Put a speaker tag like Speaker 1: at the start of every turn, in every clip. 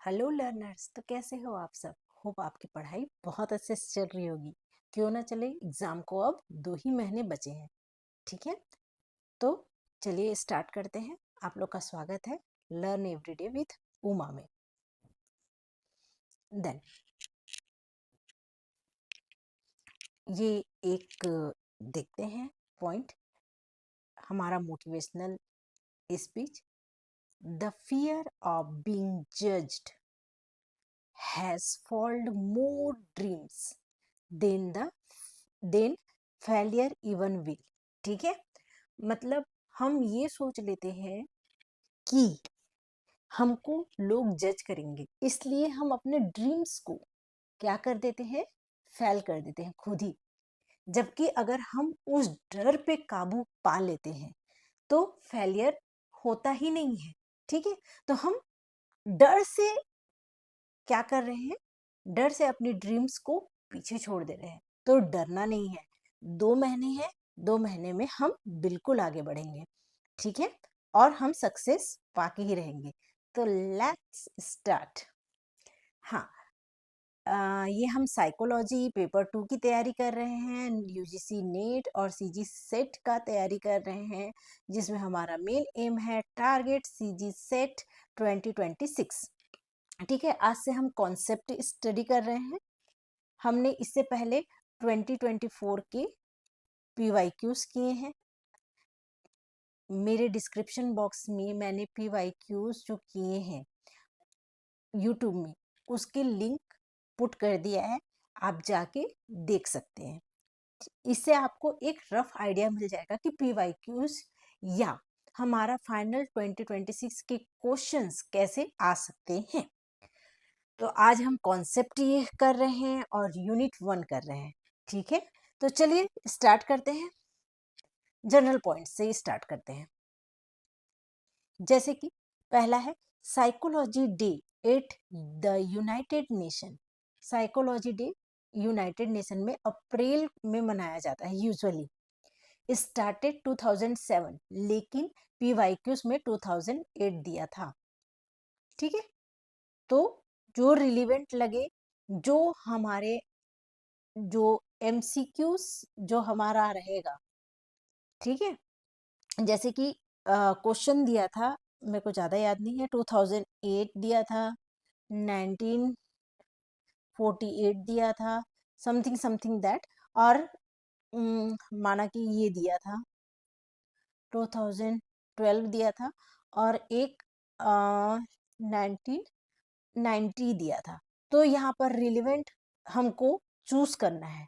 Speaker 1: Hello learners. तो कैसे हो आप सब? होप आपकी पढ़ाई बहुत अच्छे से चल रही होगी। क्यों ना चले, एग्जाम को अब 2 ही महीने बचे हैं। ठीक है, तो चलिए स्टार्ट करते हैं। आप लोग का स्वागत है लर्न एवरीडे विथ उमा में। देन ये एक देखते हैं पॉइंट, हमारा motivational speech. The fear of being judged has foiled more dreams than failure even will। ठीक है, मतलब हम ये सोच लेते हैं कि हमको लोग जज करेंगे, इसलिए हम अपने ड्रीम्स को क्या कर देते हैं, फेल कर देते हैं खुद ही। जबकि अगर हम उस डर पे काबू पा लेते हैं तो फेलियर होता ही नहीं है। ठीक है, तो हम डर से क्या कर रहे हैं, डर से अपनी ड्रीम्स को पीछे छोड़ दे रहे हैं। तो डरना नहीं है, 2 महीने हैं, 2 महीने में हम बिल्कुल आगे बढ़ेंगे। ठीक है, और हम सक्सेस पाके ही रहेंगे। तो लेट्स स्टार्ट। हाँ, ये हम साइकोलॉजी पेपर 2 की तैयारी कर रहे हैं, यूजीसी नेट और सीजी सेट का तैयारी कर रहे हैं, जिसमें हमारा मेन एम है टारगेट सीजी सेट 2026। ठीक है, आज से हम कॉन्सेप्ट स्टडी कर रहे हैं। हमने इससे पहले 2024 के पीवाईक्यूज किए हैं। मेरे डिस्क्रिप्शन बॉक्स में मैंने पीवाईक्यूज जो किए हैं यूट्यूब में, उसके लिंक पुट कर दिया है, आप जाके देख सकते हैं। इससे आपको एक रफ आइडिया मिल जाएगा कि पीवाईक्यूज या हमारा फाइनल 2026 के क्वेश्चंस कैसे आ सकते हैं। तो आज हम कॉन्सेप्ट ये कर रहे हैं और यूनिट 1 कर रहे हैं। ठीक है, तो चलिए स्टार्ट करते हैं। जनरल पॉइंट से स्टार्ट करते हैं। जैसे कि पहला है psychology day at the United nation. Psychology day United nation में अप्रैल में मनाया जाता है यूजुअली। स्टार्टेड 2007, लेकिन पीवाईक्यूज में 2008 दिया था। ठीक है, तो जो रिलीवेंट लगे, जो हमारे जो एमसीक्यूज जो हमारा रहेगा। ठीक है, जैसे कि क्वेश्चन दिया था, मेरे को ज़्यादा याद नहीं है, 2008 दिया था, 1948 दिया था, समथिंग समथिंग दैट। और माना कि ये दिया था 2012 दिया था, और एक 1990 दिया था। तो यहाँ पर रिलेवेंट हमको चूज करना है,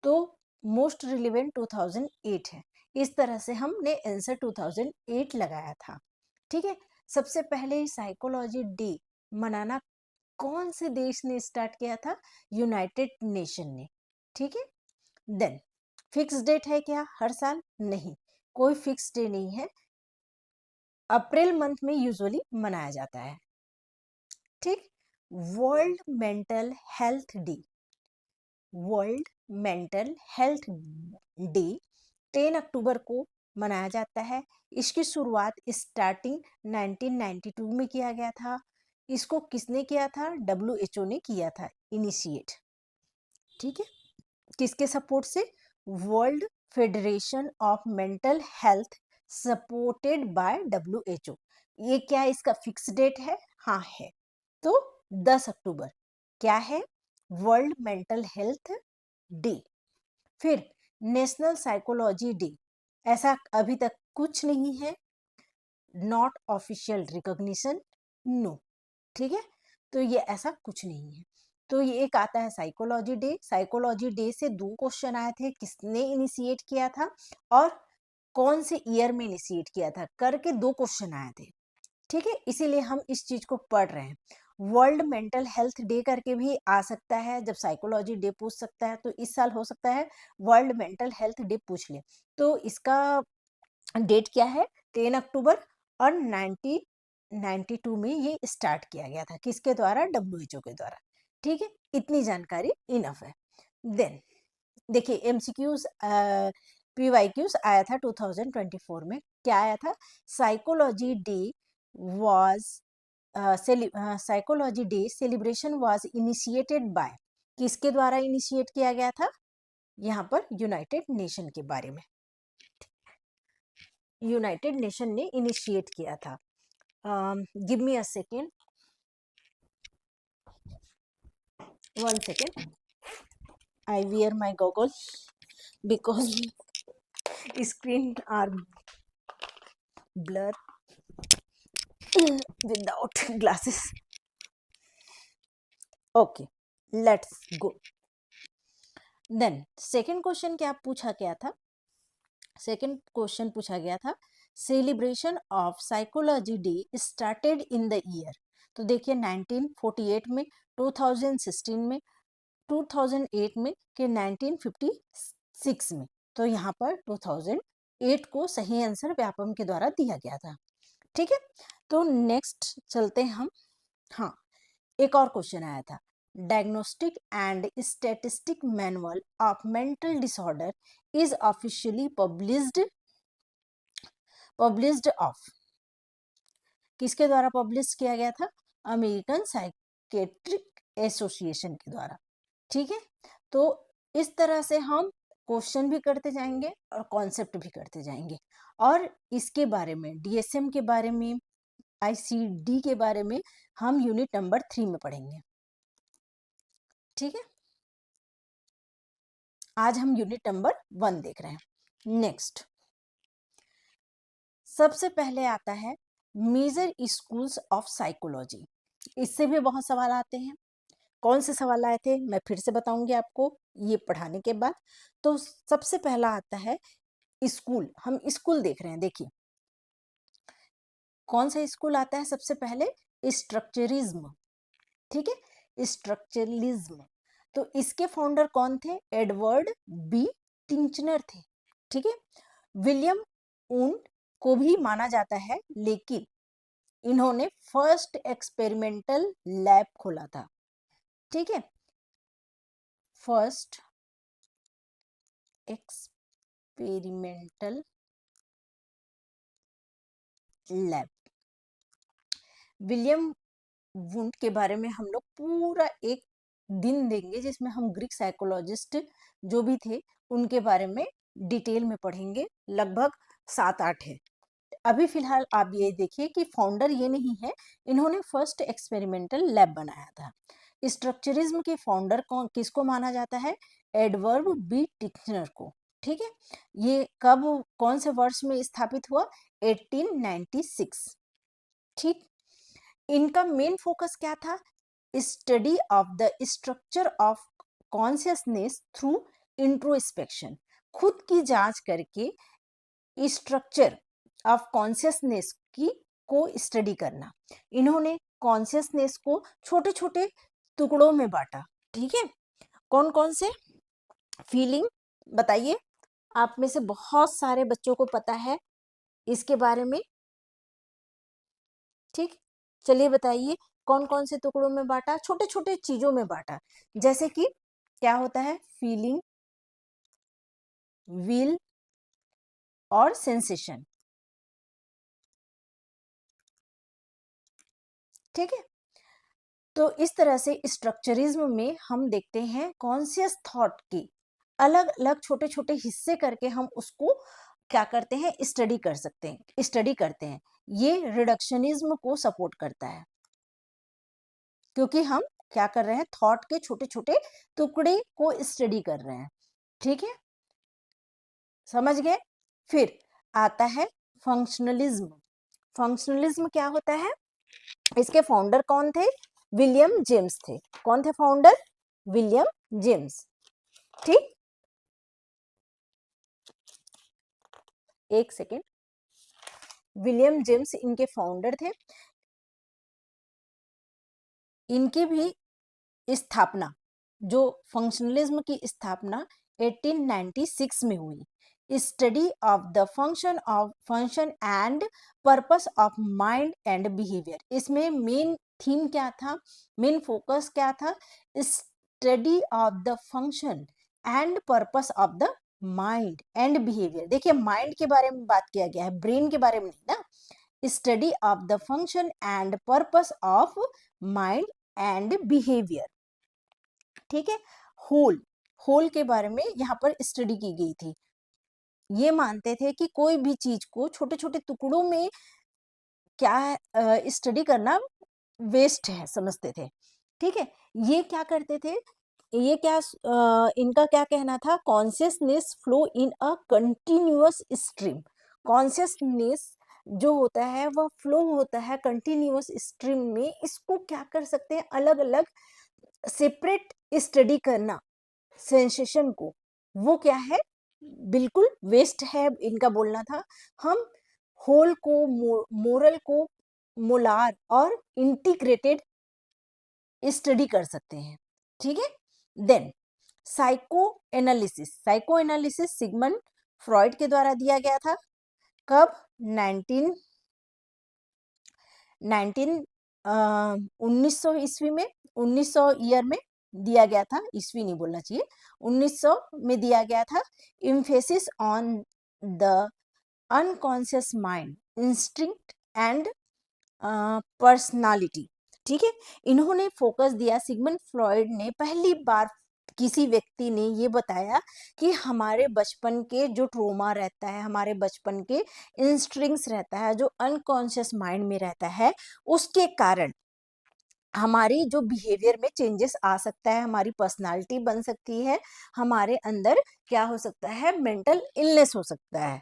Speaker 1: तो मोस्ट रिलेवेंट 2008 है। इस तरह से हमने आंसर 2008 लगाया था। ठीक है, सबसे पहले साइकोलॉजी डे मनाना कौन से देश ने स्टार्ट किया था? यूनाइटेड नेशन ने। ठीक है, देन फिक्स डेट है क्या हर साल? नहीं, कोई फिक्स डे नहीं है, अप्रैल मंथ में यूजुअली मनाया जाता है। ठीक, world mental health day. World mental health day 10 अक्टूबर को मनाया जाता है। इसकी शुरुआत स्टार्टिंग 1992 में किया गया था। इसको किसने किया था? WHO ने किया था इनिशिएट। ठीक है, किसके सपोर्ट से? World federation of mental health supported by WHO। ये क्या इसका फिक्स डेट है? हाँ है। तो 10 अक्टूबर क्या है? World mental health day. फिर नेशनल साइकोलॉजी डे, ऐसा अभी तक कुछ नहीं है, नॉट ऑफिशियल रिकॉग्निशन, नो। ठीक है, तो ये ऐसा कुछ नहीं है। तो ये एक आता है साइकोलॉजी डे। साइकोलॉजी डे से 2 क्वेश्चन आए थे, किसने इनिशिएट किया था और कौन से ईयर में इनिशिएट किया था, करके 2 क्वेश्चन आए थे। ठीक है, इसीलिए हम इस चीज को पढ़ रहे हैं। वर्ल्ड मेंटल हेल्थ डे करके भी आ सकता है, जब साइकोलॉजी डे पूछ सकता है तो इस साल हो सकता है वर्ल्ड मेंटल हेल्थ डे पूछ ले। तो इसका डेट क्या है? 10 अक्टूबर। और 1992 में ये स्टार्ट किया गया था, किसके द्वारा? WHO के द्वारा। ठीक है, इतनी जानकारी इनफ है। देन देखिए एमसीक्यूज पीवाईक्यूज आया था 2024 में। क्या आया था? Psychology day was psychology day celebration was initiated by, किसके द्वारा इनिशिएट किया गया था? यहाँ पर यूनाइटेड नेशन के बारे में, यूनाइटेड नेशन ने इनिशिएट किया था। Give me a second, 1 second, I wear my goggles because screen are blur without glasses. Okay, let's go. Then second question क्या पूछा गया था? सेकेंड क्वेश्चन पूछा गया था, celebration of psychology day started in the year. तो देखिए 1948 में, 2016 में, 2008 में, कि 1956 में। तो यहाँ पर 2008 को सही आंसर व्यापम के द्वारा दिया गया था। ठीक है, तो नेक्स्ट चलते हैं हम। हाँ, एक और क्वेश्चन आया था, diagnostic and statistic manual of mental disorder is officially published of, किसके द्वारा पब्लिश किया गया था? अमेरिकन साइकेट्रिक एसोसिएशन के द्वारा। ठीक है, तो इस तरह से हम क्वेश्चन भी करते जाएंगे और कॉन्सेप्ट भी करते जाएंगे, और इसके बारे में, डीएसएम के बारे में, आईसीडी के बारे में हम यूनिट नंबर 3 में पढ़ेंगे। ठीक है, आज हम यूनिट नंबर 1 देख रहे हैं। नेक्स्ट, सबसे पहले आता है मेजर स्कूल्स ऑफ साइकोलॉजी। इससे भी बहुत सवाल आते हैं। कौन से सवाल आए थे मैं फिर से बताऊंगी आपको ये पढ़ाने के बाद। तो सबसे पहला आता है स्कूल, हम स्कूल देख रहे हैं। देखिए कौन सा स्कूल आता है सबसे पहले? स्ट्रक्चरिज्म। ठीक है, स्ट्रक्चरलिज्म। तो इसके फाउंडर कौन थे? एडवर्ड बी टिंचनर थे। ठीक है, विलियम ऊन को भी माना जाता है, लेकिन इन्होंने फर्स्ट एक्सपेरिमेंटल लैब खोला था। ठीक है, first experimental lab. William wound के बारे में हम लोग पूरा एक दिन देंगे, जिसमें हम ग्रीक साइकोलॉजिस्ट जो भी थे उनके बारे में डिटेल में पढ़ेंगे। लगभग 7-8 है। अभी फिलहाल आप ये देखिए कि फाउंडर ये नहीं है, इन्होंने फर्स्ट एक्सपेरिमेंटल लैब बनाया था। स्ट्रक्चरिज्म के फाउंडर किसको माना जाता है? एडवर्ड बी टिंचनर को। ठीक है, ये कब, कौन से वर्ष में स्थापित हुआ? 1896। ठीक, इनका मेन फोकस क्या था? Study of the structure of consciousness through introspection, खुद की जांच करके स्ट्रक्चर ऑफ कॉन्शियसनेस की को स्टडी करना। इन्होंने कॉन्शियसनेस को छोटे छोटे टुकड़ों में बांटा। ठीक है, कौन कौन से? फीलिंग, बताइए, आप में से बहुत सारे बच्चों को पता है इसके बारे में। ठीक, चलिए बताइए कौन कौन से टुकड़ों में बांटा? छोटे छोटे चीजों में बांटा। जैसे कि क्या होता है? फीलिंग, विल और सेंसेशन। ठीक है, तो इस तरह से स्ट्रक्चरिज्म में हम देखते हैं कॉन्शियस थॉट की अलग अलग छोटे छोटे हिस्से करके हम उसको क्या करते हैं? स्टडी करते हैं। ये रिडक्शनिज्म को सपोर्ट करता है, क्योंकि हम क्या कर रहे हैं? थॉट के छोटे छोटे टुकड़े को स्टडी कर रहे हैं। ठीक है, समझ गए? फिर आता है फंक्शनलिज्म। फंक्शनलिज्म क्या होता है? इसके फाउंडर कौन थे? विलियम जेम्स थे। कौन थे फाउंडर? William James. ठीक, एक सेकेंड, विलियम जेम्स इनके फाउंडर थे। इनकी भी स्थापना, जो फंक्शनलिज्म की स्थापना 1896 में हुई। Study of the function and purpose of mind and behaviour. इसमें मेन थीम क्या था? मेन फोकस क्या था? Study of the function and purpose of the mind and behaviour. देखिए माइंड के बारे में बात किया गया है, ब्रेन के बारे में नहीं ना। Study of the function and purpose of mind and behaviour. ठीक है, होल, होल के बारे में यहाँ पर स्टडी की गई थी। ये मानते थे कि कोई भी चीज को छोटे छोटे टुकड़ों में क्या स्टडी करना वेस्ट है समझते थे। ठीक है, ये क्या करते थे, ये क्या इनका क्या कहना था, consciousness flow in a continuous stream. Consciousness जो होता है वह फ्लो होता है कंटिन्यूअस स्ट्रीम में। इसको क्या कर सकते हैं, अलग अलग सेपरेट स्टडी करना सेंसेशन को, वो क्या है, बिल्कुल वेस्ट है इनका बोलना था। हम होल को, मोरल को मोलार और इंटीग्रेटेड स्टडी कर सकते हैं। ठीक है, then psycho analysis. Psycho analysis Sigmund Freud के द्वारा दिया गया था। कब, 1900 ईस्वी में, 1900 ईयर में दिया गया था, ईस्वी नहीं बोलना चाहिए, 1900 में दिया गया था। Emphasis on the unconscious mind, instinct and personality. ठीक है, इन्होंने फोकस दिया, सिगमंड फ्रॉइड ने पहली बार किसी व्यक्ति ने ये बताया कि हमारे बचपन के जो ट्रोमा रहता है, हमारे बचपन के इंस्ट्रिंग्स रहता है, जो अनकॉन्शियस माइंड में रहता है, उसके कारण हमारी जो बिहेवियर में चेंजेस आ सकता है, हमारी पर्सनालिटी बन सकती है, हमारे अंदर क्या हो सकता है, मेंटल इलनेस हो सकता है।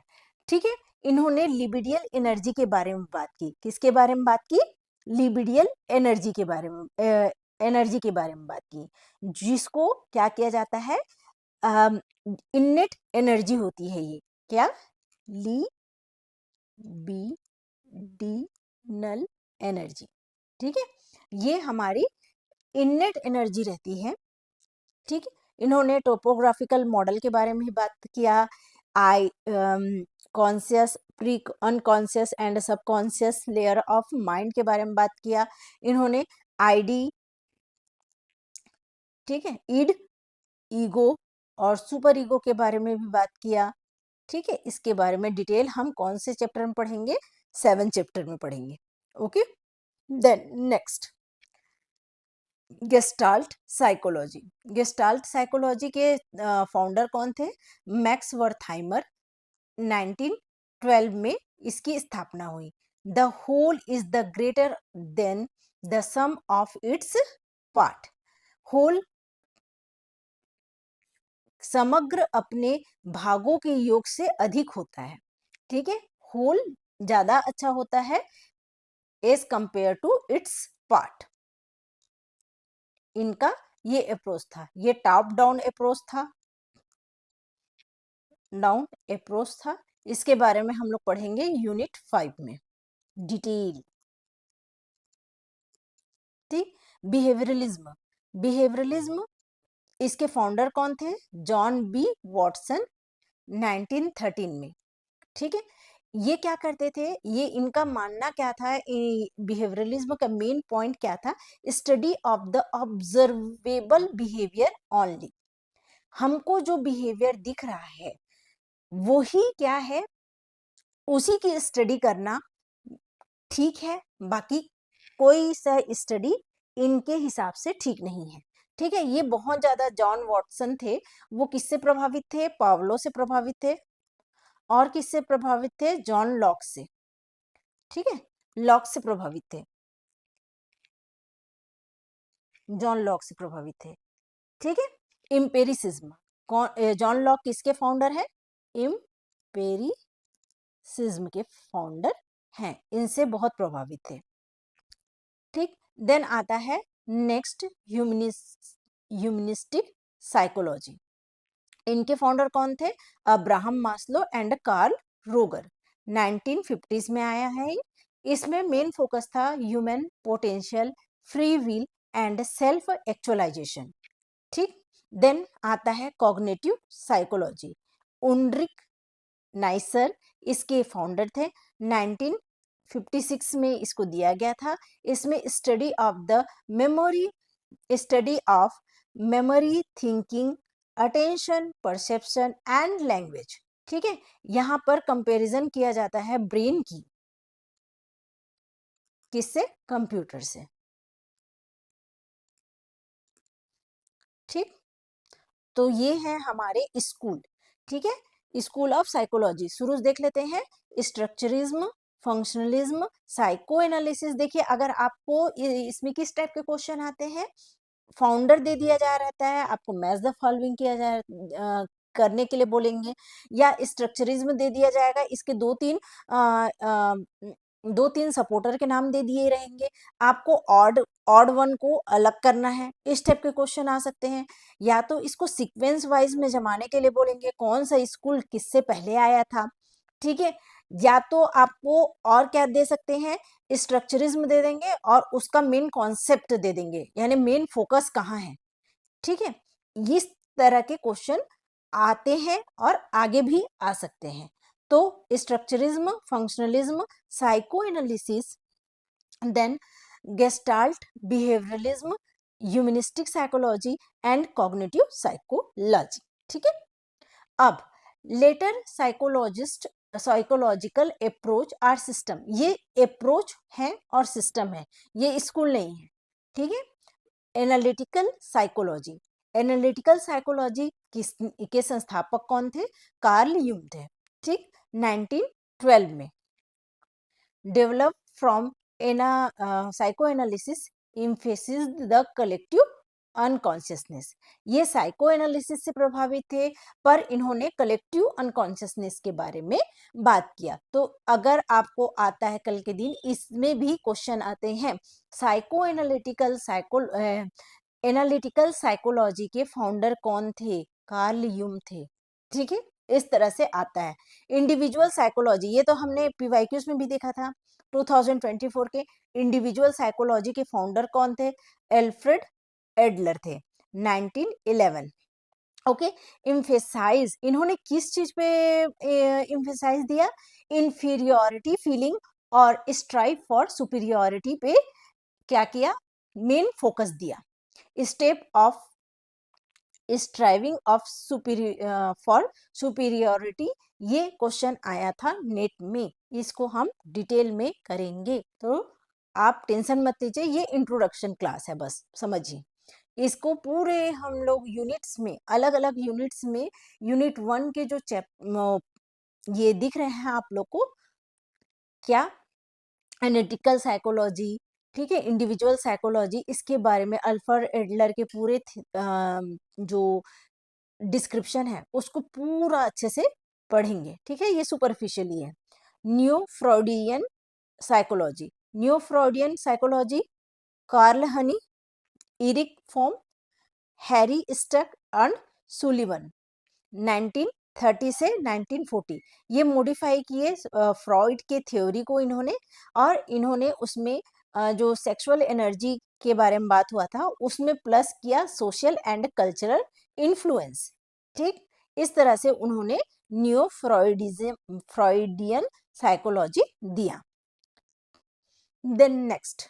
Speaker 1: ठीक है, इन्होंने लिबिडियल एनर्जी के बारे में बात की। किसके बारे में बात की, लिबिडियल एनर्जी के बारे में, एनर्जी के बारे में बात की, जिसको क्या किया जाता है, इन्नेट एनर्जी होती है ये, क्या, लिबिडिनल एनर्जी। ठीक है, ये हमारी इन्नेट एनर्जी रहती है। ठीक है, इन्होंने टोपोग्राफिकल मॉडल के बारे में भी बात किया, I conscious, pre unconscious and subconscious layer of mind के बारे में बात किया। इन्होंने आईडी, ठीक है, ईड, ईगो और सुपर ईगो के बारे में भी बात किया। ठीक है, इसके बारे में डिटेल हम कौन से चैप्टर में पढ़ेंगे, 7 चैप्टर में पढ़ेंगे। Okay, then next, Gestalt psychology. Gestalt psychology के फाउंडर कौन थे, मैक्स वर्थहाइमर। 1912 में इसकी स्थापना हुई। The whole is the greater than the sum of its part. Whole समग्र अपने भागों के योग से अधिक होता है। ठीक है, होल ज्यादा अच्छा होता है as compare to its part. इनका ये अप्रोच था, ये टॉप डाउन अप्रोच था, डाउन अप्रोच था। इसके बारे में हम लोग पढ़ेंगे यूनिट 5 में डिटेल। ठीक, बिहेवियरलिज्म। बिहेवियरलिज्म, इसके फाउंडर कौन थे, जॉन बी वॉटसन, 1913 में। ठीक है, ये क्या करते थे, ये इनका मानना क्या था, बिहेवियरलिज्म का मेन पॉइंट क्या था, study of the observable behaviour only. हमको जो बिहेवियर दिख रहा है वो ही क्या है, उसी की स्टडी करना ठीक है, बाकी कोई सा स्टडी इनके हिसाब से ठीक नहीं है। ठीक है, ये बहुत ज्यादा, जॉन वॉटसन थे, वो किससे प्रभावित थे, पावलो से प्रभावित थे, और किससे प्रभावित थे, जॉन लॉक से। ठीक है, लॉक से प्रभावित थे, जॉन लॉक से प्रभावित थे। ठीक है, इम्पेरिसिज्म, कौन, जॉन लॉक किसके फाउंडर है, इम्पेरिसिज्म के फाउंडर हैं, इनसे बहुत प्रभावित थे। ठीक, देन आता है नेक्स्ट ह्यूमनिस्टिक साइकोलॉजी। इनके फाउंडर कौन थे, अब्राहम मास्लो एंड कार्ल रोगर। 1950s में आया है ये। इसमें मेन फोकस था human potential, free will and self actualization. ठीक, देन आता है कॉग्निटिव साइकोलॉजी। उनरिक नाइसर इसके फाउंडर थे। 1956 में इसको दिया गया था। इसमें study of memory, thinking, attention, perception and language. ठीक है, यहाँ पर कंपैरिजन किया जाता है ब्रेन की किससे? कंप्यूटर से। ठीक, तो ये है हमारे स्कूल। ठीक है, स्कूल ऑफ साइकोलॉजी। शुरू से देख लेते हैं, स्ट्रक्चरिज्म, फंक्शनलिज्म, साइको एनालिसिस। देखिए अगर आपको इसमें किस टाइप के क्वेश्चन आते हैं, फाउंडर दे दिया जा रहता है, आपको मैच द फॉलोइंग किया जाए करने के लिए बोलेंगे, या स्ट्रक्चरिज्म दे दिया जाएगा, इसके दो तीन सपोर्टर के नाम दे दिए रहेंगे, आपको ऑड ऑड वन को अलग करना है, इस टाइप के क्वेश्चन आ सकते हैं। या तो इसको सीक्वेंस वाइज में जमाने के लिए बोलेंगे, कौन सा स्कूल किससे पहले आया था। ठीक है, या तो आपको और क्या दे सकते हैं, स्ट्रक्चरिज्म दे देंगे और उसका मेन कॉन्सेप्ट दे देंगे, यानी मेन फोकस कहाँ है। ठीक है, इस तरह के क्वेश्चन आते हैं और आगे भी आ सकते हैं। तो structuralism, functionalism, psycho analysis, then gestalt, behaviouralism, humanistic psychology and cognitive psychology. ठीक है, अब later psychologist psychological approach or system, ये अप्रोच है और सिस्टम है, ये स्कूल नहीं है। ठीक है, एनालिटिकल साइकोलॉजी, एनालिटिकल साइकोलॉजी किस के संस्थापक कौन थे? कार्ल यूंग थे। ठीक, 1912 में। Develop from an psycho analysis emphasis the collective unconsciousness, ये साइको एनालिसिस से प्रभावित थे, पर इन्होंने कलेक्टिव अनकॉन्शियसनेस के बारे में बात किया। तो अगर आपको आता है कल के दिन, इसमें भी क्वेश्चन आते हैं, साइको एनालिटिकल साइकोलॉजी के फाउंडर कौन थे? कार्ल यूम थे। ठीक है, इस तरह से आता है। इंडिविजुअल साइकोलॉजी, ये तो हमने पीवाईक्यूज में भी देखा था। 2024 के इंडिविजुअल साइकोलॉजी के फाउंडर कौन थे? एल्फ्रेड एडलर थे, 1911। ओके, इम्फेसाइज, इन्होंने किस चीज पे इम्फेसाइज दिया? इंफीरियोरिटी फीलिंग और स्ट्राइव फॉर सुपीरियोरिटी पे क्या किया? मेन फोकस दिया। Step of striving of for superiority, ये क्वेश्चन आया था नेट में, इसको हम डिटेल में करेंगे, तो आप टेंशन मत लीजिए, ये इंट्रोडक्शन क्लास है, बस समझिए इसको। पूरे हम लोग यूनिट्स में, अलग अलग यूनिट्स में, यूनिट 1 के जो ये दिख रहे हैं आप लोग को, क्या? एनालिटिकल साइकोलॉजी, ठीक है, इंडिविजुअल साइकोलॉजी, इसके बारे में अल्फ्रेड एडलर के पूरे जो डिस्क्रिप्शन है उसको पूरा अच्छे से पढ़ेंगे। ठीक है, ये सुपरफिशियली है। Neo Freudian psychology, neo Freudian psychology, Karl Horney, Erich Fromm, Harry Stack and Sullivan, 1930 से 1940, ये मॉडिफाई किए फ्रॉइड के थ्योरी को इन्होंने, और इन्होंने उसमें जो सेक्सुअल एनर्जी के बारे में बात हुआ था उसमें प्लस किया सोशल एंड कल्चरल इन्फ्लुएंस। ठीक, इस तरह से उन्होंने न्यू फ्रॉइडियन साइकोलॉजी दिया। देन नेक्स्ट,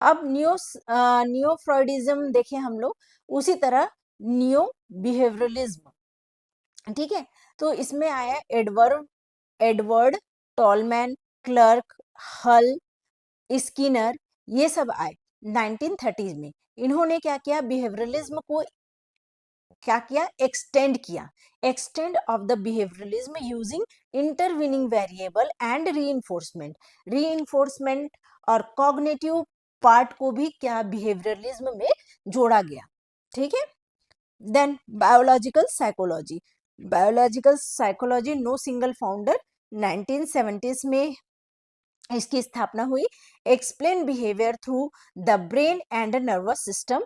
Speaker 1: अब न्यू फ्रॉइडिज्म देखें हम लोग, उसी तरह न्यू बिहेवियरलिज्म। ठीक है, तो इसमें आया एडवर्ड टॉलमैन, क्लर्क, हल, स्किनर, ये सब आए 1930s में। इन्होंने क्या किया? बिहेवियरलिज्म को क्या किया? एक्सटेंड किया। Extend of the behaviouralism using intervening variable and reinforcement और कॉग्निटिव पार्ट को भी क्या बिहेवियरलिज्म में जोड़ा गया। ठीक है, then biological psychology, biological psychology no single founder, 1970s में इसकी स्थापना हुई। Explain behaviour through the brain and nervous system,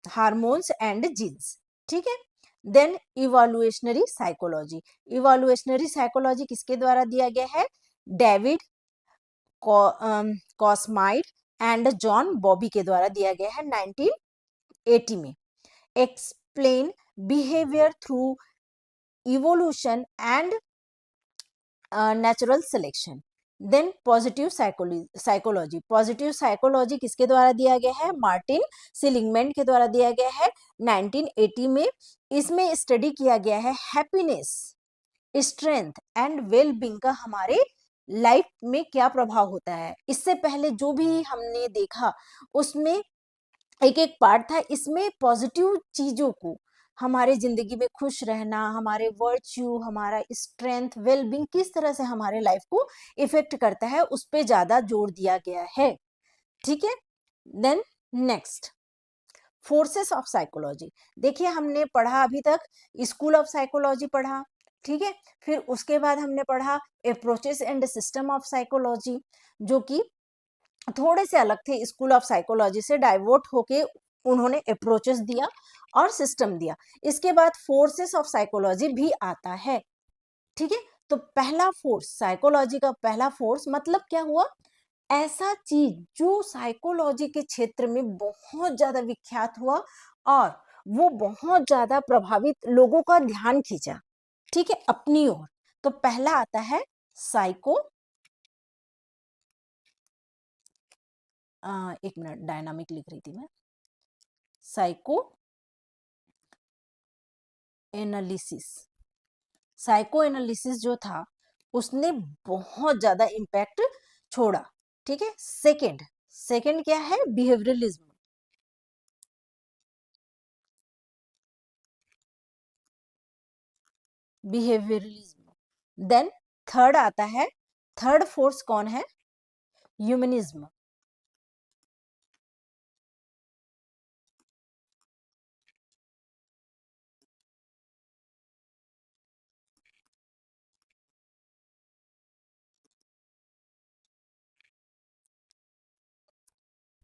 Speaker 1: hormones and genes. ठीक है, then evolutionary psychology, evolutionary psychology किसके द्वारा दिया गया है? David Cosmides and John Bobby के द्वारा दिया गया है 1980 में। Explain behaviour through evolution and natural selection. Then positive psychology, positive psychology किसके द्वारा दिया गया है? मार्टिन सीलिंगमैन के द्वारा दिया गया है 1980 में। इसमें स्टडी किया गया है happiness, strength and well being का हमारे लाइफ में क्या प्रभाव होता है। इससे पहले जो भी हमने देखा उसमें एक एक पार्ट था, इसमें पॉजिटिव चीजों को, हमारे जिंदगी में खुश रहना, हमारे वर्च्यू, हमारा स्ट्रेंथ, वेलबींग किस तरह से हमारे लाइफ को इफेक्ट करता है, उस पे ज्यादा जोर दिया गया है। ठीक है, then next, forces of psychology. देखिए हमने पढ़ा अभी तक स्कूल ऑफ साइकोलॉजी पढ़ा, ठीक है, फिर उसके बाद हमने पढ़ा approaches and system of psychology, जो कि थोड़े से अलग थे, स्कूल ऑफ साइकोलॉजी से डाइवर्ट होके उन्होंने अप्रोचेस दिया और सिस्टम दिया। इसके बाद फोर्सेस ऑफ साइकोलॉजी भी आता है। ठीक है, तो पहला फोर्स, साइकोलॉजी का पहला फोर्स मतलब क्या हुआ, ऐसा चीज जो साइकोलॉजी के क्षेत्र में बहुत ज्यादा विख्यात हुआ और वो बहुत ज्यादा प्रभावित लोगों का ध्यान खींचा, ठीक है, अपनी ओर। तो पहला आता है साइको, एक मिनट, डायनामिक लिख रही थी मैं, साइको एनालिसिस। साइको एनालिसिस जो था उसने बहुत ज्यादा इम्पैक्ट छोड़ा। ठीक है, सेकंड, सेकंड क्या है, बिहेवियरलिज्म। बिहेवियरलिज्म। देन थर्ड आता है, थर्ड फोर्स कौन है, ह्यूमनिज्म।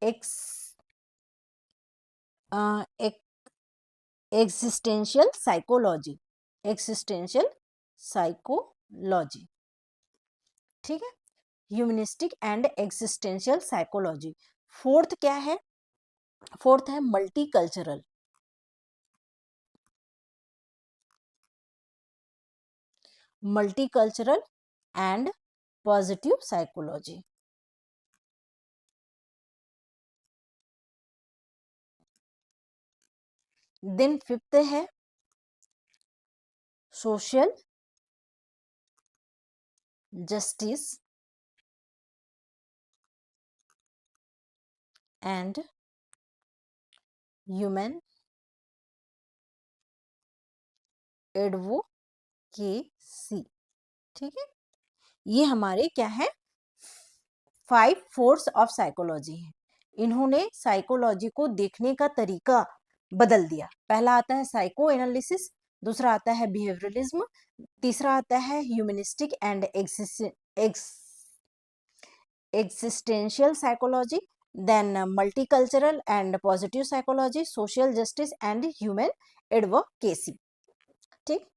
Speaker 1: एक्स एक एक्सिस्टेंशियल साइकोलॉजी, एक्सिस्टेंशियल साइकोलॉजी। ठीक है, humanistic and existential psychology. Fourth क्या है, फोर्थ है multicultural, multicultural and positive psychology. Then fifth है social justice and human advocacy. ठीक है, ये हमारे क्या है, 5 फोर्स ऑफ साइकोलॉजी है। इन्होंने साइकोलॉजी को देखने का तरीका बदल दिया। पहला आता है साइको एनालिसिस, दूसरा आता है बिहेवियरलिज्म, तीसरा आता है humanistic and existential psychology, then multicultural and positive psychology, social justice and human advocacy. ठीक,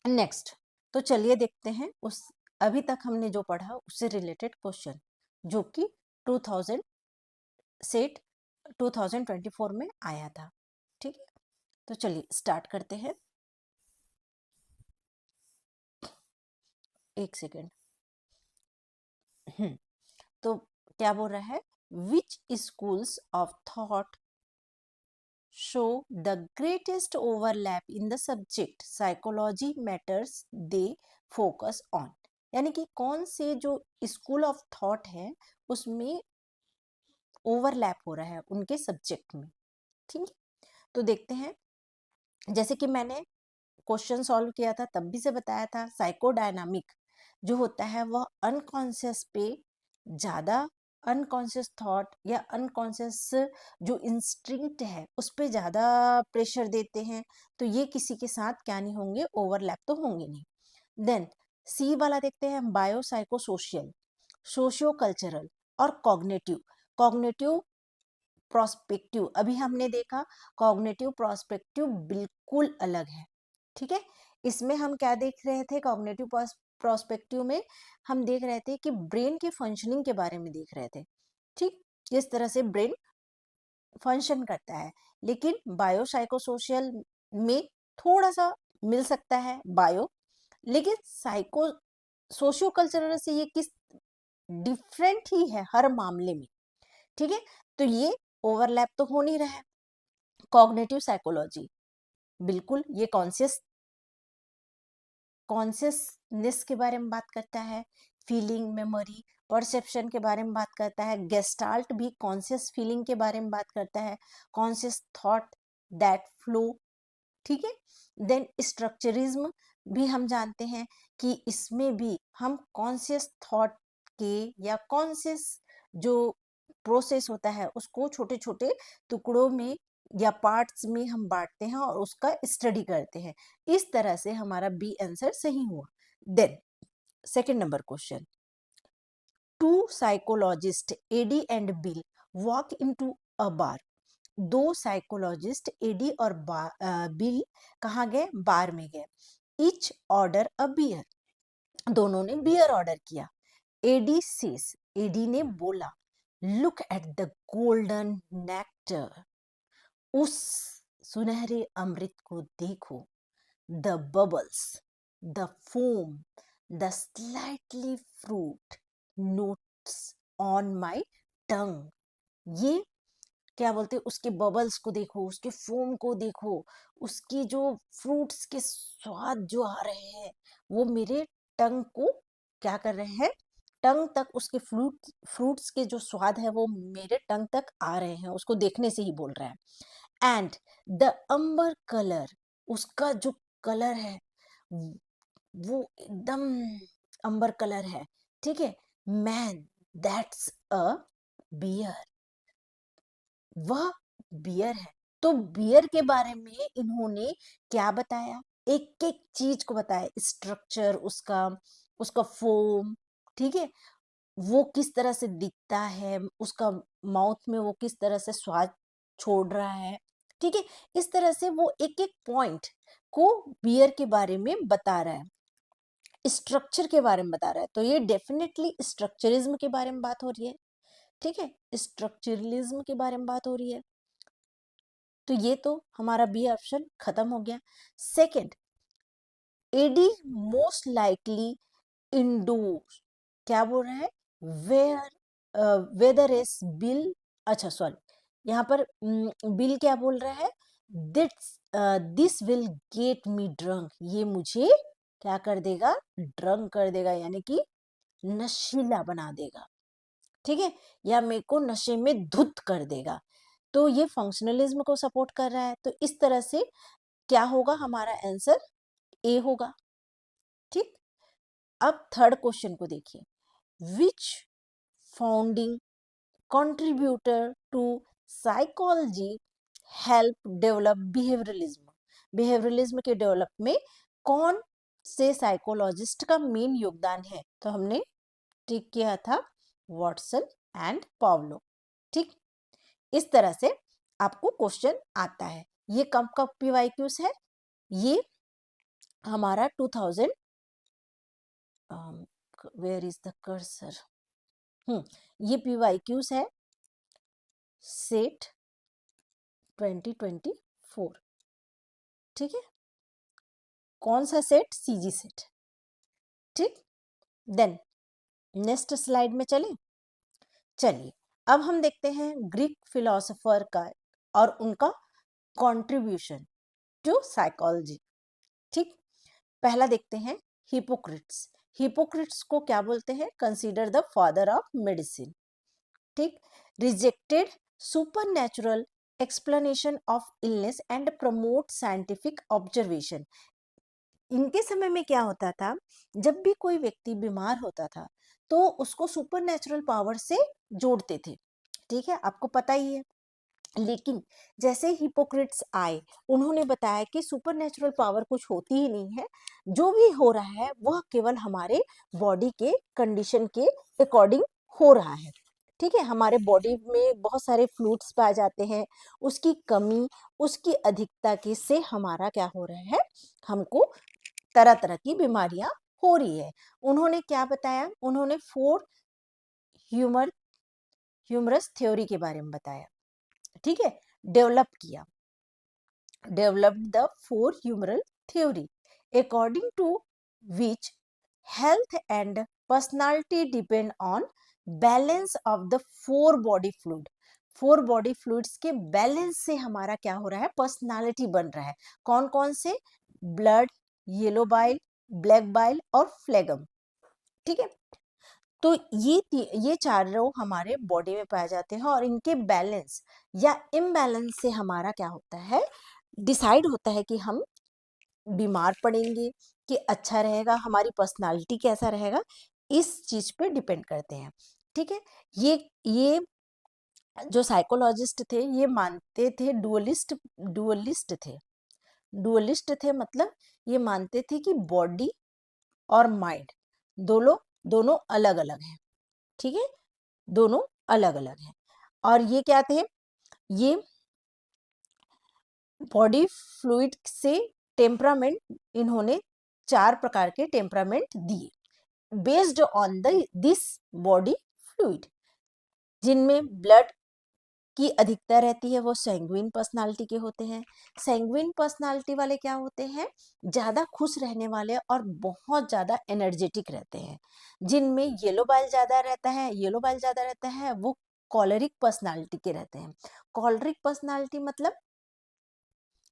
Speaker 1: नेक्स्ट, तो चलिए देखते हैं उस अभी तक हमने जो पढ़ा उससे रिलेटेड क्वेश्चन, जो कि 2000 सेट 2024 में आया था। ठीक है, तो चलिए स्टार्ट करते हैं। एक सेकेंड। तो क्या बोल रहा है, which schools of thought show the greatest overlap in the subject psychology matters they focus on. यानी कि कौन से जो स्कूल ऑफ थॉट है उसमें ओवरलैप हो रहा है उनके सब्जेक्ट में। ठीक है, तो देखते हैं। जैसे कि मैंने क्वेश्चन सॉल्व किया था तब भी से बताया था, साइकोडायनामिक जो होता है वह अनकॉन्शियस पे ज्यादा, अनकॉन्शियस थॉट या अनकॉन्शियस जो इंस्टिंक्ट है उस पे ज्यादा प्रेशर देते हैं। तो ये किसी के साथ क्या नहीं होंगे, ओवरलैप तो होंगे नहीं। देन सी वाला देखते हैं, bio psycho social, socio cultural और कॉग्निटिव। कॉग्निटिव प्रोस्पेक्टिव अभी हमने देखा, कॉग्निटिव प्रोस्पेक्टिव बिल्कुल अलग है। ठीक है, इसमें हम क्या देख रहे थे, कॉग्निटिव प्रोस्पेक्टिव में हम देख रहे थे कि ब्रेन के फंक्शनिंग के बारे में देख रहे थे। ठीक, किस तरह से ब्रेन फंक्शन करता है। लेकिन बायोसाइकोसोशियल में थोड़ा सा मिल सकता है बायो, लेकिन साइको सोशियो कल्चरल से ये किस डिफरेंट ही है हर मामले में। ठीक है, तो ये ओवरलैप तो हो नहीं रहा है। कॉग्निटिव साइकोलॉजी बिल्कुल ये कॉन्शियसनेस के बारे में बात करता है फीलिंग, मेमोरी, परसेप्शन के बारे में बात करता है। गेस्टाल्ट भी कॉन्शियस फीलिंग के बारे में बात करता है, कॉन्शियस थॉट दैट फ्लो, ठीक है। देन स्ट्रक्चरिज्म भी हम जानते हैं कि इसमें भी हम कॉन्शियस थॉट के या कॉन्शियस जो प्रोसेस होता है उसको छोटे छोटे टुकड़ों में या पार्ट्स में हम बांटते हैं और उसका स्टडी करते हैं। इस तरह से हमारा बी आंसर सही हुआ। Then second number question, two psychologist Eddie and Bill walk into a bar. दो साइकोलॉजिस्ट एडी और बिल कहाँ गए? बार में गए। ईच ऑर्डर अ बियर, दोनों ने बियर ऑर्डर किया। एडी सेस, एडी ने बोला, look at the golden nectar, उस सुनहरे अमृत को देखो। The bubbles, the foam, the slightly fruit notes on my tongue. ये क्या बोलते हैं, उसके बबल्स को देखो, उसके फोम को देखो, उसकी जो फ्रूट्स के स्वाद जो आ रहे हैं वो मेरे टंग को क्या कर रहे हैं, टंग तक उसके फ्रूट्स के जो स्वाद है वो मेरे टंग तक आ रहे हैं, उसको देखने से ही बोल रहा है। एंड द अंबर कलर, उसका जो कलर है वो एकदम अंबर कलर है, ठीक है। मैन, दैट्स अ बियर, वह बियर है। तो बियर के बारे में इन्होंने क्या बताया, एक एक चीज को बताया, स्ट्रक्चर उसका, उसका फोम, ठीक है, वो किस तरह से दिखता है, उसका माउथ में वो किस तरह से स्वाद छोड़ रहा है, ठीक है। इस तरह से वो एक एक पॉइंट को बियर के बारे में बता रहा है, स्ट्रक्चर के बारे में बता रहा है। तो ये डेफिनेटली स्ट्रक्चरिज्म के बारे में बात हो रही है, ठीक है, स्ट्रक्चरलिज्म के बारे में बात हो रही है। तो ये तो हमारा बी ऑप्शन खत्म हो गया। Second, Eddie most likely indoor, क्या बोल रहा है, वेयर वेदर इज बिल, अच्छा सॉरी, यहाँ पर बिल क्या बोल रहा है, this will get me drunk, ये मुझे क्या कर देगा, ड्रंक कर देगा, यानी कि नशीला बना देगा, ठीक है, या मेरे को नशे में धुत कर देगा। तो ये फंक्शनलिज्म को सपोर्ट कर रहा है। तो इस तरह से क्या होगा, हमारा आंसर ए होगा, ठीक। अब थर्ड क्वेश्चन को देखिए, which founding contributor to psychology help develop behaviouralism, behaviouralism के डेवलप में कौन से साइकोलॉजिस्ट का मेन योगदान है? तो हमने टिक किया था वॉटसन एंड पावलो, ठीक। इस तरह से आपको क्वेश्चन आता है। ये कब कब पीवाईक्यूज है, ये हमारा 2000 वेयर इज द कर्सर, ये पीवाईक्यूज है सेट 2024, ठीक है। कौन सा सेट? सीजी सेट, ठीक। देन नेक्स्ट स्लाइड में चलें। चलिए अब हम देखते हैं ग्रीक फिलोसोफर का और उनका कंट्रीब्यूशन टू साइकोलॉजी, ठीक। पहला देखते हैं हिपोक्रेट्स। हिपोक्रेट्स को क्या बोलते हैं? Consider the father of medicine, ठीक। Rejected supernatural explanation of illness and promote scientific observation. इनके समय में क्या होता था, जब भी कोई व्यक्ति बीमार होता था तो उसको सुपरनैचुरल पावर से जोड़ते थे, ठीक है, आपको पता ही है। लेकिन जैसे हिपोक्रेट्स आए, उन्होंने बताया कि सुपरनैचुरल पावर कुछ होती ही नहीं है, जो भी हो रहा है वह केवल हमारे बॉडी के कंडीशन के अकॉर्डिंग हो रहा है, ठीक है। हमारे बॉडी में बहुत सारे फ्लूइड्स पाए जाते हैं, उसकी कमी, उसकी अधिकता के से हमारा क्या हो रहा है, हमको तरह तरह की बीमारियां हो रही है। उन्होंने क्या बताया, उन्होंने 4 ह्यूमरस थ्योरी के बारे में बताया, ठीक है, डेवलप किया, developed the 4 humoral theory according to which health and personality depend on balance of the 4 body fluid। 4 body fluids के बैलेंस से हमारा क्या हो रहा है, पर्सनालिटी बन रहा है। कौन कौन से? Blood, yellow bile, black bile और फ्लेगम, ठीक है। तो ये चारों हमारे बॉडी में पाए जाते हैं और इनके बैलेंस या इम्बैलेंस से हमारा क्या होता है, डिसाइड होता है कि हम बीमार पड़ेंगे कि अच्छा रहेगा, हमारी पर्सनालिटी कैसा रहेगा, इस चीज पे डिपेंड करते हैं। ठीक है, ये जो साइकोलॉजिस्ट थे ये मानते थे डुअलिस्ट थे मतलब ये मानते थे कि बॉडी और माइंड दोनों दोनों अलग अलग हैं। ठीक है, दोनों अलग अलग हैं। और ये क्या थे, ये बॉडी फ्लूइड से टेम्परामेंट, इन्होंने 4 प्रकार के टेम्परामेंट दिए based on this body fluid. जिनमें ब्लड की अधिकता रहती है वो सैंग्विन पर्सनालिटी के होते हैं। सैंग्विन पर्सनालिटी वाले क्या होते हैं, ज्यादा खुश रहने वाले और बहुत ज्यादा एनर्जेटिक रहते हैं। जिनमें येलो बाइल ज्यादा रहता है वो कॉलरिक पर्सनालिटी के रहते हैं। कॉलरिक पर्सनालिटी मतलब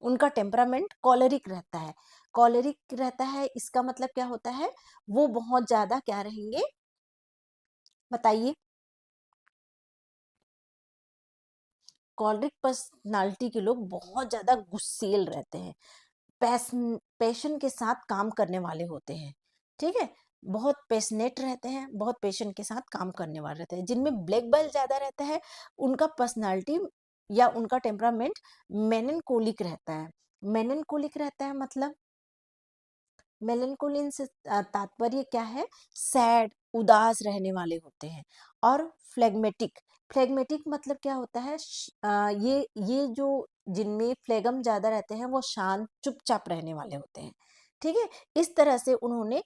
Speaker 1: उनका टेम्परामेंट कॉलरिक रहता है। इसका मतलब क्या होता है, वो बहुत ज्यादा क्या रहेंगे बताइए। कॉलरिक पर्सनालिटी के लोग बहुत ज्यादा गुस्सेल रहते हैं, पैशन के साथ काम करने वाले होते हैं। ठीक है, बहुत पैशनेट रहते हैं, बहुत पैशन के साथ काम करने वाले रहते हैं। जिनमें ब्लैक बेल ज्यादा रहता है उनका पर्सनालिटी या उनका टेम्परामेंट मेलनकोलिक रहता है। मेलनकोलिक रहता है मतलब मेलनकोलिन से तात्पर्य क्या है, सैड, उदास रहने वाले होते हैं। और फ्लेगमेटिक, फ्लेगमेटिक मतलब क्या होता है, ये जो जिनमें फ्लेगम ज्यादा रहते हैं वो शांत चुपचाप रहने वाले होते हैं। ठीक है, इस तरह से उन्होंने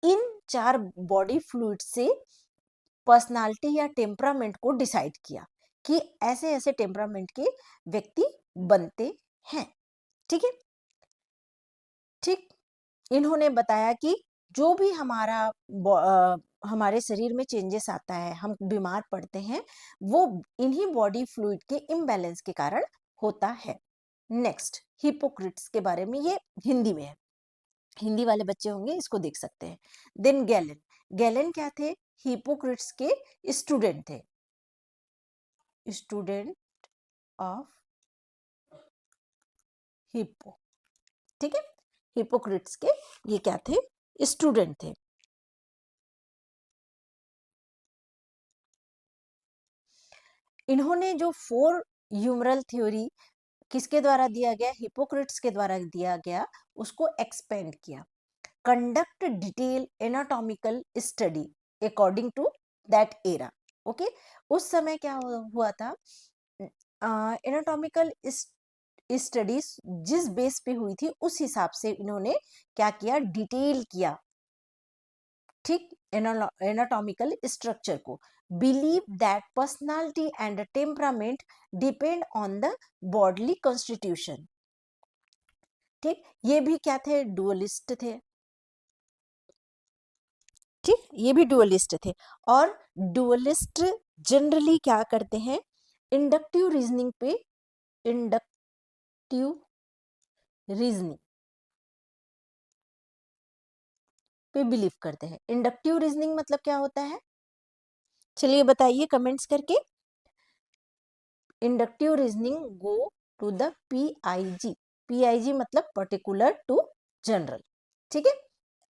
Speaker 1: इन 4 बॉडी फ्लूइड से पर्सनालिटी या टेम्परामेंट को डिसाइड किया कि ऐसे ऐसे टेम्परामेंट के व्यक्ति बनते हैं। ठीक है, ठीक, इन्होंने बताया कि जो भी हमारे शरीर में चेंजेस आता है, हम बीमार पड़ते हैं, वो इन्हीं बॉडी फ्लूइड के इम्बैलेंस के कारण होता है। नेक्स्ट, हिपोक्रेट्स के बारे में, ये हिंदी में है, हिंदी वाले बच्चे होंगे इसको देख सकते हैं। देन गैलन, गैलन क्या थे, हिपोक्रेट्स के स्टूडेंट थे, स्टूडेंट ऑफ हिप्पो। ठीक है, हिपोक्रेट्स के ये क्या थे, स्टूडेंट थे। इन्होंने जो 4 ह्यूमरल थ्योरी किसके द्वारा दिया गया, हिपोक्रेट्स के द्वारा दिया गया, उसको एक्सपेंड किया। Conduct detail anatomical study according to that era. Okay, उस समय क्या हुआ था, एनाटॉमिकल स्टडीज जिस बेस पे हुई थी उस हिसाब से इन्होंने क्या किया, डिटेल किया। ठीक, एनाटॉमिकल स्ट्रक्चर को। Believe that personality and temperament depend on the bodily constitution. ठीक, ये भी क्या थे, डुअलिस्ट थे। ठीक, ये भी डुअलिस्ट थे। और डुअलिस्ट जनरली क्या करते हैं, इंडक्टिव रीजनिंग पे इंडक्टिव रीजनिंग पे बिलीव करते हैं। इंडक्टिव रीजनिंग मतलब क्या होता है, चलिए बताइए कमेंट्स करके। Inductive reasoning go to the PIG, PIG मतलब पर्टिकुलर टू जनरल। ठीक है,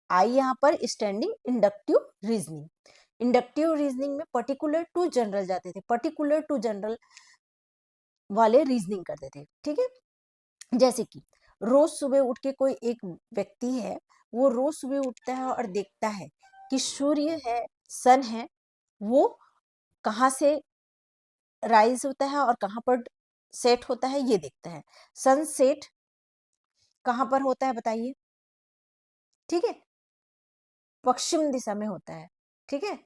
Speaker 1: आई यहाँ पर standing inductive reasoning. Inductive reasoning में पर्टिकुलर टू जनरल जाते थे, पर्टिकुलर टू जनरल वाले रीजनिंग करते थे। ठीक है, जैसे कि रोज सुबह उठ के कोई एक व्यक्ति है, वो रोज सुबह उठता है और देखता है कि सूर्य है, सन है, वो कहाँ से राइज होता है और कहाँ पर सेट होता है, ये देखता है। सनसेट कहाँ पर होता है बताइए। ठीक है, पश्चिम दिशा में होता है। ठीक है,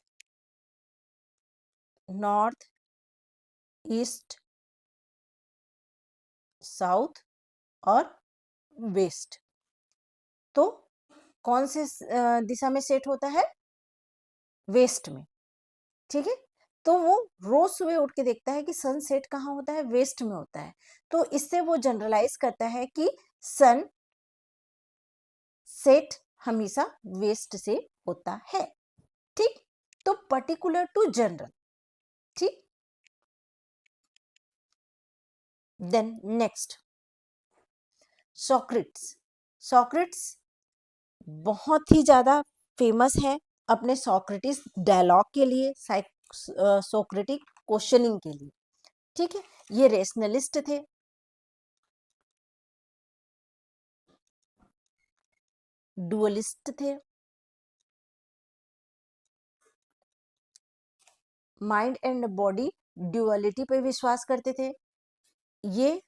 Speaker 1: नॉर्थ, ईस्ट, साउथ और वेस्ट। तो कौन से दिशा में सेट होता है, वेस्ट में। ठीक है, तो वो रोज सुबह उठ के देखता है कि सन सेट कहाँ होता है, वेस्ट में होता है। तो इससे वो जनरलाइज करता है कि सन सेट हमेशा वेस्ट से होता है। ठीक, तो पर्टिकुलर टू जनरल, ठीक। Then next Socrates. सॉक्रेट्स बहुत ही ज्यादा फेमस है अपने सॉक्रेटिस डायलॉग के लिए, सोक्रेटिक क्वेश्चनिंग के लिए, ठीक है। ये रेशनलिस्ट थे, डुअलिस्ट थे, माइंड एंड बॉडी ड्युअलिटी पे विश्वास करते थे, ये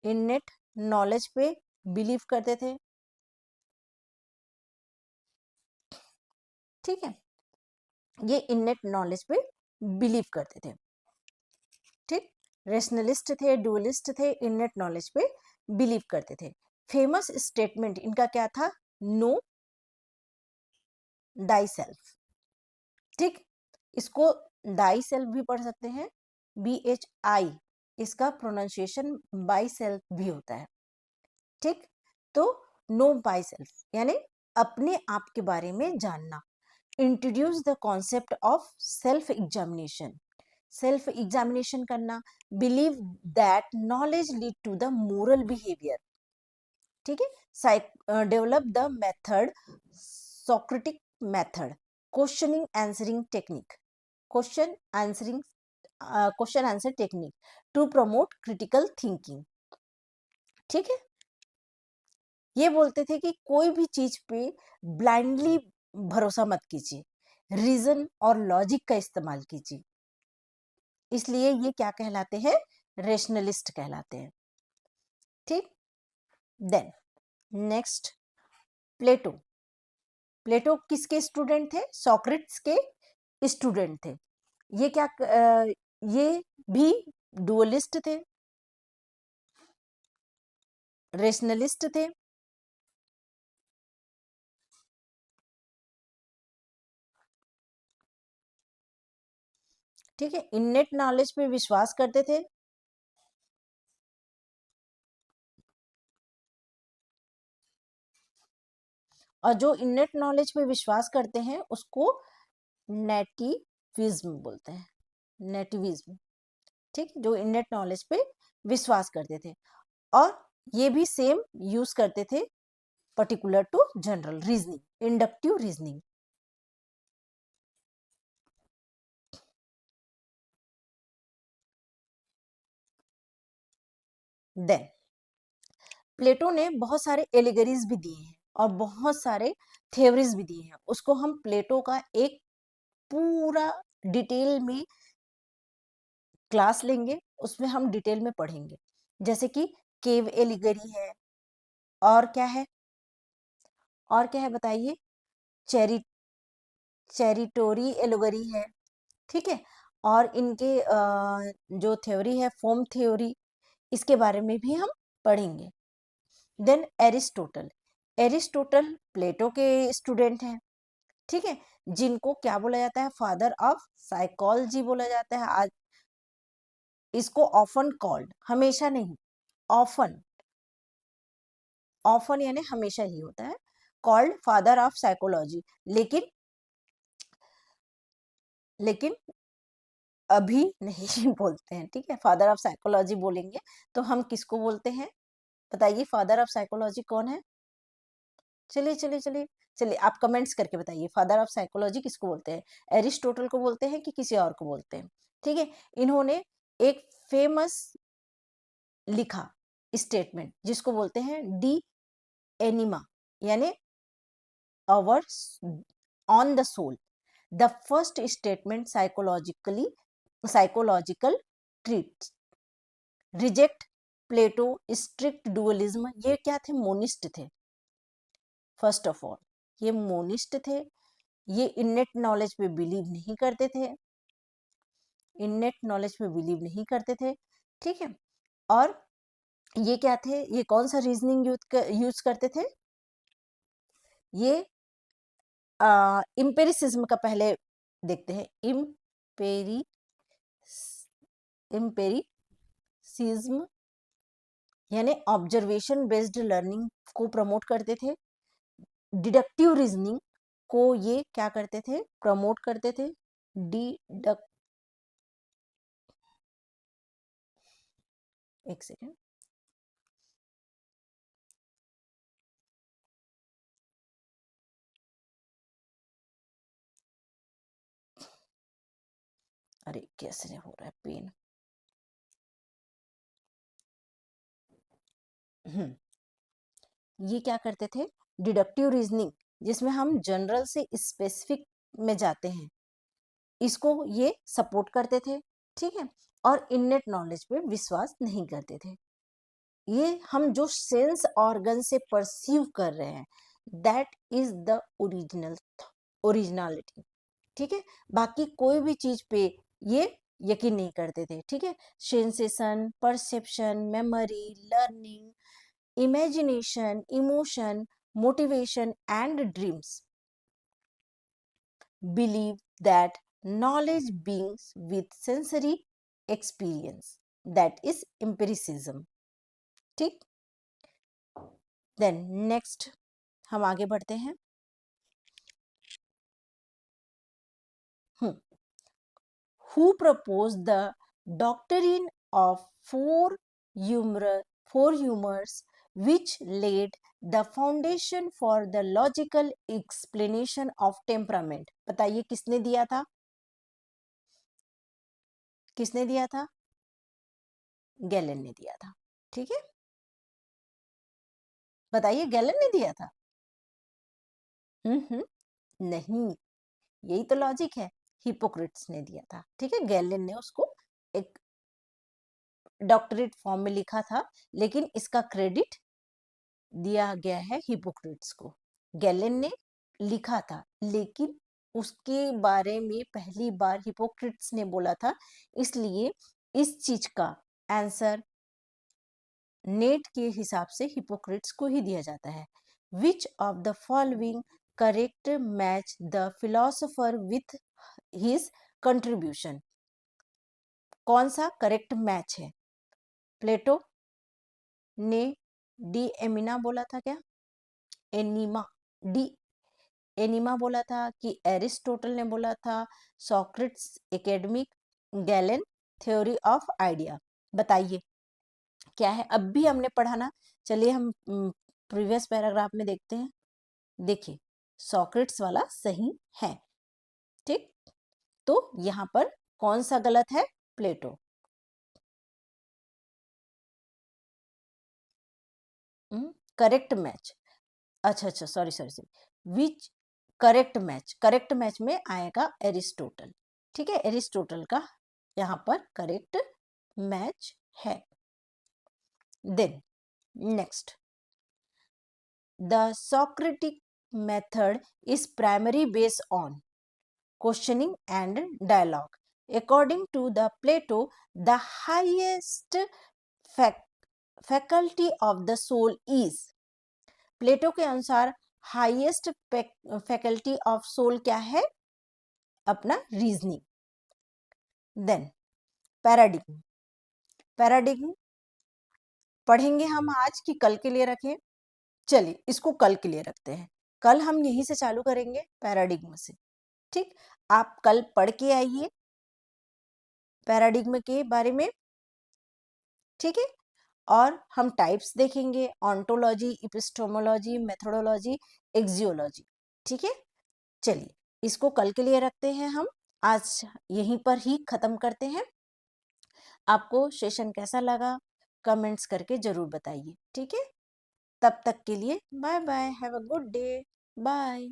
Speaker 1: इनेट नॉलेज पे बिलीव करते थे, ठीक है। ये इनेट नॉलेज पे बिलीव करते थे, ठीक। रेशनलिस्ट थे, डुअलिस्ट थे, इनेट नॉलेज पे बिलीव करते थे। फेमस स्टेटमेंट इनका क्या था? नो डाई सेल्फ, ठीक। इसको डाई सेल्फ भी पढ़ सकते हैं, BHI, इसका प्रोनाउंसिएशन बाई सेल्फ भी होता है, ठीक। तो नो बाई सेल्फ यानी अपने आप के बारे में जानना। Introduce the concept of self examination, self examination करना। Believe that knowledge lead to the moral behaviour, ठीक है। Develop the method Socratic method, questioning answering technique, question answer technique to promote critical thinking, ठीक है। ये बोलते थे कि कोई भी चीज पे ब्लाइंडली भरोसा मत कीजिए, रीजन और लॉजिक का इस्तेमाल कीजिए। इसलिए ये क्या कहलाते हैं? रेशनलिस्ट कहलाते हैं, ठीक। देन नेक्स्ट प्लेटो। प्लेटो किसके स्टूडेंट थे? सॉक्रेट्स के स्टूडेंट थे। ये क्या ये भी डुअलिस्ट थे, रेशनलिस्ट थे, ठीक है। इनेट नॉलेज पे विश्वास करते थे, और जो इनेट नॉलेज पे विश्वास करते हैं उसको नेटिविज्म बोलते हैं, नेटिविज्म, ठीक। जो इनेट नॉलेज पे विश्वास करते थे, और ये भी सेम यूज करते थे particular to general reasoning, inductive reasoning. Then Plato ने बहुत सारे एलिगरीज भी दिए हैं और बहुत सारे थ्योरीज भी दिए हैं। उसको हम प्लेटो का एक पूरा डिटेल में क्लास लेंगे, उसमें हम डिटेल में पढ़ेंगे। जैसे कि केव एलिगरी है, और क्या है, और क्या है बताइए? चेरी चेरिटोरी एलिगरी है, ठीक है। और इनके जो थ्योरी है फॉर्म थ्योरी, इसके बारे में भी हम पढ़ेंगे। Then Aristotle. एरिस्टोटल प्लेटो के स्टूडेंट हैं, ठीक है, जिनको क्या बोला जाता है? फादर ऑफ साइकोलॉजी बोला जाता है। आज इसको ऑफन कॉल्ड, हमेशा नहीं, ऑफन, ऑफन यानी हमेशा ही होता है, कॉल्ड फादर ऑफ साइकोलॉजी। लेकिन लेकिन अभी नहीं बोलते हैं, ठीक है। फादर ऑफ साइकोलॉजी बोलेंगे तो हम किसको बोलते हैं? बताइए, फादर ऑफ साइकोलॉजी कौन है? चलिए चलिए चलिए चलिए, आप कमेंट्स करके बताइए, फादर ऑफ साइकोलॉजी किसको बोलते हैं? एरिस्टोटल को बोलते हैं कि किसी और को बोलते हैं? ठीक है। इन्होंने एक फेमस लिखा स्टेटमेंट जिसको बोलते हैं डी एनिमा, यानी ours on the soul, the first statement psychological treat, reject Plato, strict dualism. ये क्या थे? मोनिस्ट थे। फर्स्ट ऑफ ऑल ये मोनिस्ट थे, ये इनेट नॉलेज पे बिलीव नहीं करते थे, इनेट नॉलेज पे बिलीव नहीं करते थे, ठीक है। और ये क्या थे? ये कौन सा रीजनिंग यूज करते थे? ये इम्पेरिसिज्म का पहले देखते हैं। इम्पेरिसिज्म यानी ऑब्जर्वेशन बेस्ड लर्निंग को प्रमोट करते थे। डिडक्टिव रीजनिंग को ये क्या करते थे, प्रमोट करते थे। डिडक्ट, एक सेकेंड, अरे कैसे हो रहा है पेन। ये क्या करते थे, डिडक्टिव रीजनिंग, जिसमें हम जनरल से स्पेसिफिक में जाते हैं, इसको ये सपोर्ट करते थे, ठीक है। और इननेट नॉलेज पे विश्वास नहीं करते थे। ये हम जो सेंस ऑर्गन से परसीव कर रहे हैं, दैट इज द ओरिजिनलिटी, ठीक है। बाकी कोई भी चीज पे ये यकीन नहीं करते थे, ठीक है। Sensation, perception, memory, learning, imagination, emotion, motivation, and dreams. Believe that knowledge brings with sensory experience. That is empiricism. ठीक। Then next हम आगे बढ़ते हैं। Who proposed the doctrine of four humors, which laid the foundation for the logical explanation of temperament? बताइए किसने दिया था, किसने दिया था? गैलन ने दिया था, ठीक है। बताइए गैलन ने दिया था? नहीं, यही तो लॉजिक है, हिपोक्रेट्स ने दिया था, ठीक है। गैलन ने उसको एक डॉक्टरेट फॉर्म में लिखा था, लेकिन इसका क्रेडिट दिया गया है हिपोक्रेट्स को। गैलन ने लिखा था, लेकिन उसके बारे में पहली बार हिपोक्रेट्स ने बोला था, इसलिए इस चीज का आंसर नेट के हिसाब से हिपोक्रेट्स को ही दिया जाता है। Which of the following correct match the philosopher with his contribution? कौन सा करेक्ट मैच है? प्लेटो ने डी एमिना बोला था क्या? एनिमा, डी एनिमा बोला था कि एरिस्टोटल ने बोला था? Socrates academic, gallon theory of idea? बताइए क्या है। अब भी हमने पढ़ा ना, चलिए हम प्रीवियस पैराग्राफ में देखते हैं। देखिए सॉक्रेट्स वाला सही है, ठीक। तो यहाँ पर कौन सा गलत है? प्लेटो। करेक्ट मैच, अच्छा अच्छा, sorry sorry sorry, which correct match में आएगा एरिस्टोटल, ठीक है। एरिस्टोटल का यहाँ पर करेक्ट मैच है। Then next, the Socratic method is primarily based on questioning and dialogue. According to the Plato, the highest faculty of the soul is, प्लेटो के अनुसार हाईएस्ट फैकल्टी ऑफ सोल क्या है? अपना रीजनिंग। देन पैराडिग्म, पैराडिग्म पढ़ेंगे हम आज की कल के लिए रखें? चलिए इसको कल के लिए रखते हैं, कल हम यहीं से चालू करेंगे पैराडिग्म से, ठीक। आप कल पढ़ के आइए पैराडिग्म के बारे में, ठीक है। और हम टाइप्स देखेंगे, ऑन्टोलॉजी, इपिस्टेमोलॉजी, मेथोडोलॉजी, एक्सियोलॉजी, ठीक है। चलिए इसको कल के लिए रखते हैं, हम आज यहीं पर ही खत्म करते हैं। आपको सेशन कैसा लगा कमेंट्स करके जरूर बताइए, ठीक है। तब तक के लिए bye bye, have a good day, bye.